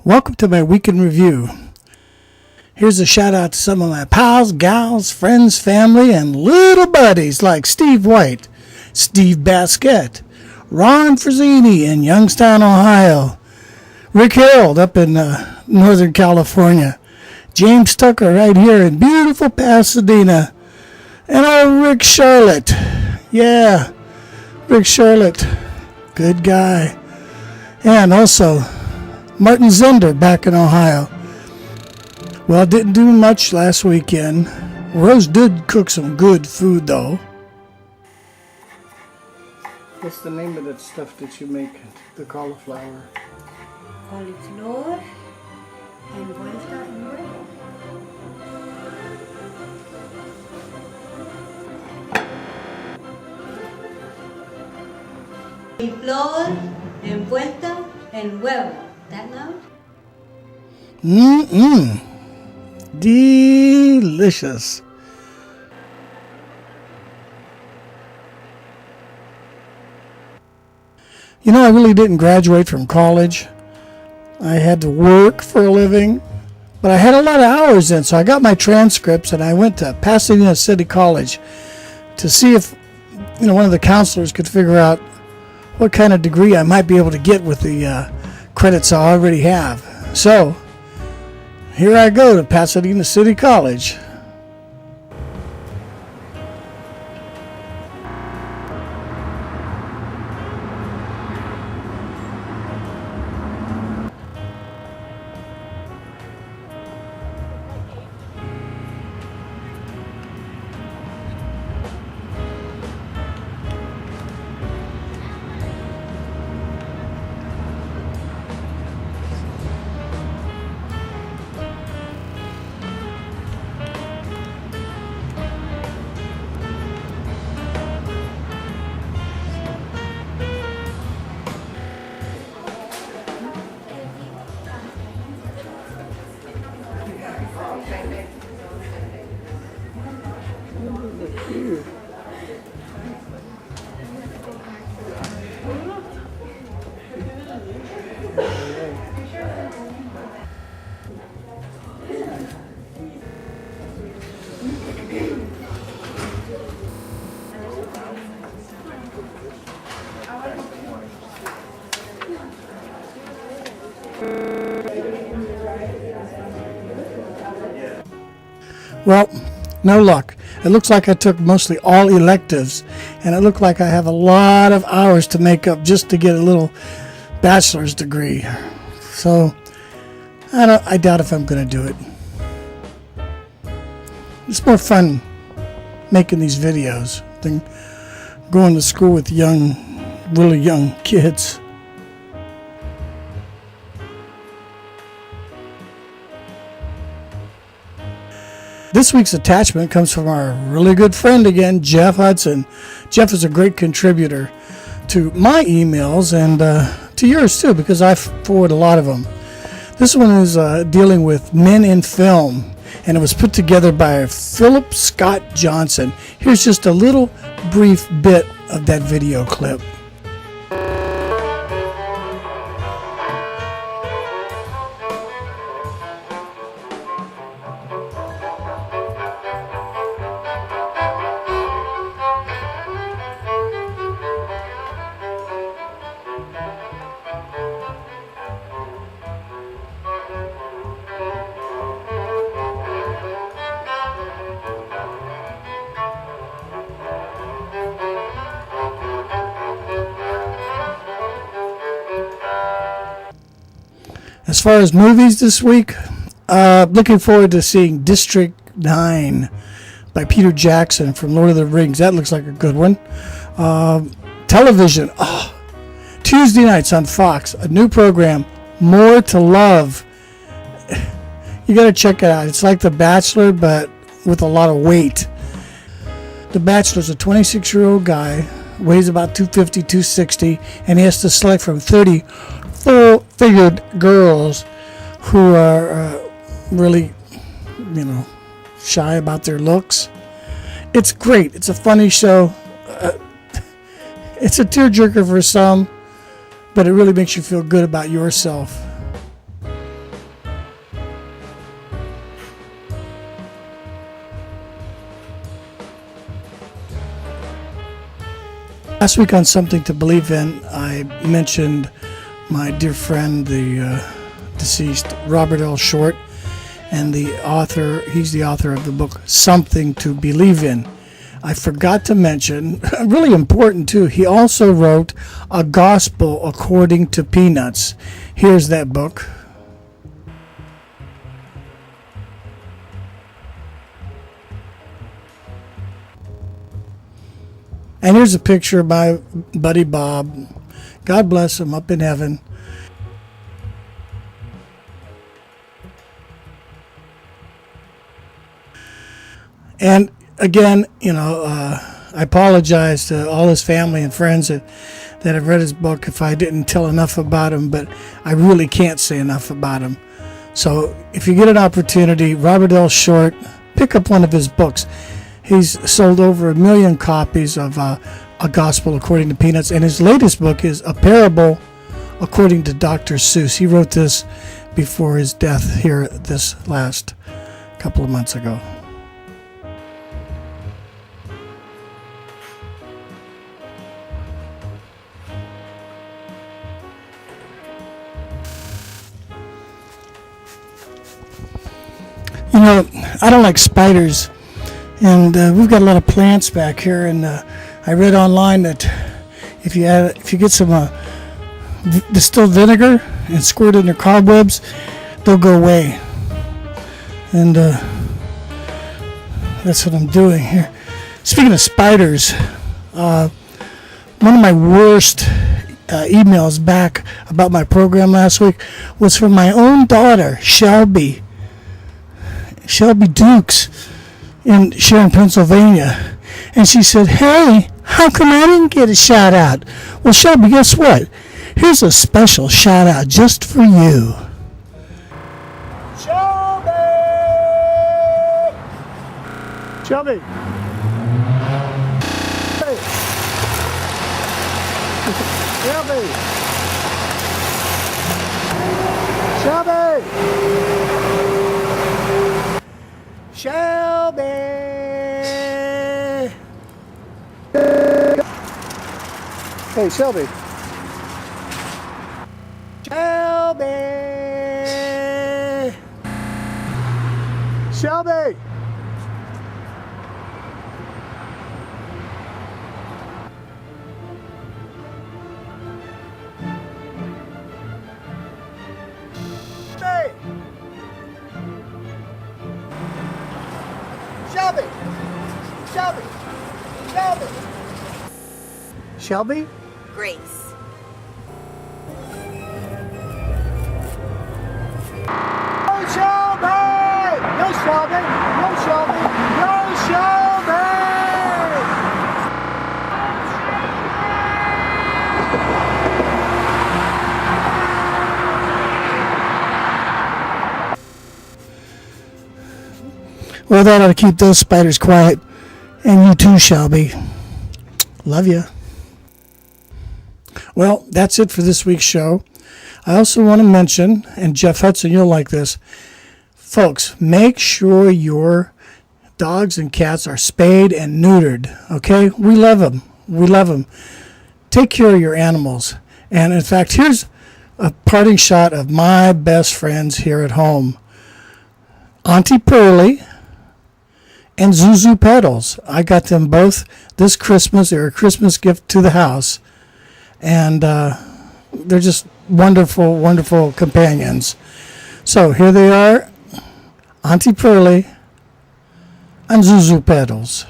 Welcome to my week in review. Here's a shout out to some of my pals, gals, friends, family, and little buddies like Steve White, Steve Basquette, Ron Frazzini in Youngstown, Ohio, Rick Harold up in Northern California, James Tucker right here in beautiful Pasadena, and old Rick Charlotte. Yeah, Rick Charlotte, good guy. And also Martin Zender back in Ohio. Well, didn't do much last weekend. Rose did cook some good food, though. What's the name of that stuff that you make? The cauliflower. Cauliflower envuelta en huevo. Cauliflower envuelta en huevo. That loud? Delicious. You know, I really didn't graduate from college. I had to work for a living, but I had a lot of hours in, so I got my transcripts and I went to Pasadena City College to see if, one of the counselors could figure out what kind of degree I might be able to get with the credits I already have. So, here I go to Pasadena City College. Well, no luck. It looks like I took mostly all electives, and it looked like I have a lot of hours to make up just to get a little bachelor's degree. So, I doubt if I'm going to do it. It's more fun making these videos than going to school with really young kids. This week's attachment comes from our really good friend again, Jeff Hudson. Jeff is a great contributor to my emails and to yours too, because I forward a lot of them. This one is dealing with men in film, and it was put together by Philip Scott Johnson. Here's just a little brief bit of that video clip. As far as movies this week, looking forward to seeing District 9 by Peter Jackson from Lord of the Rings. That looks like a good one. Television. Tuesday nights on Fox, a new program, More to Love. You got to check it out. It's like The Bachelor, but with a lot of weight. The Bachelor's a 26-year-old guy, weighs about 250, 260, and he has to select from 30 full-figured girls who are really, shy about their looks. It's great. It's a funny show. It's a tearjerker for some, but it really makes you feel good about yourself. Last week on Something to Believe In, I mentioned my dear friend, the deceased Robert L. Short, and he's the author of the book Something to Believe In. I forgot to mention, really important too, he also wrote A Gospel According to Peanuts. Here's that book. And here's a picture of my buddy Bob. God bless him up in heaven. And again, I apologize to all his family and friends that have read his book if I didn't tell enough about him, but I really can't say enough about him. So if you get an opportunity, Robert L. Short, pick up one of his books. He's sold over 1 million copies of A Gospel According to Peanuts, and his latest book is A Parable According to Dr. Seuss. He wrote this before his death here this last couple of months ago. I don't like spiders, and we've got a lot of plants back here, and I read online that if you get some distilled vinegar and squirt it in your cobwebs, they'll go away. And that's what I'm doing here. Speaking of spiders, one of my worst emails back about my program last week was from my own daughter, Shelby Dukes in Sharon, Pennsylvania. And she said, "Hey, how come I didn't get a shout out?" Well, Shelby, guess what? Here's a special shout out just for you. Shelby! Shelby! Hey! Shelby! Shelby! Shelby! Hey, Shelby. Shelby! Shelby! Hey! Shelby! Shelby! Shelby! Shelby? Grace. No Shelby! No Shelby! No Shelby! No Shelby! Well, that ought to keep those spiders quiet. And you too, Shelby. Love you. Well, that's it for this week's show. I also want to mention, and Jeff Hudson, you'll like this, folks, make sure your dogs and cats are spayed and neutered, okay? We love them. We love them. Take care of your animals. And in fact, here's a parting shot of my best friends here at home. Auntie Pearlie and Zuzu Pedals. I got them both this Christmas. They're a Christmas gift to the house. And they're just wonderful, wonderful companions. So here they are, Auntie Pearlie and Zuzu Pedals.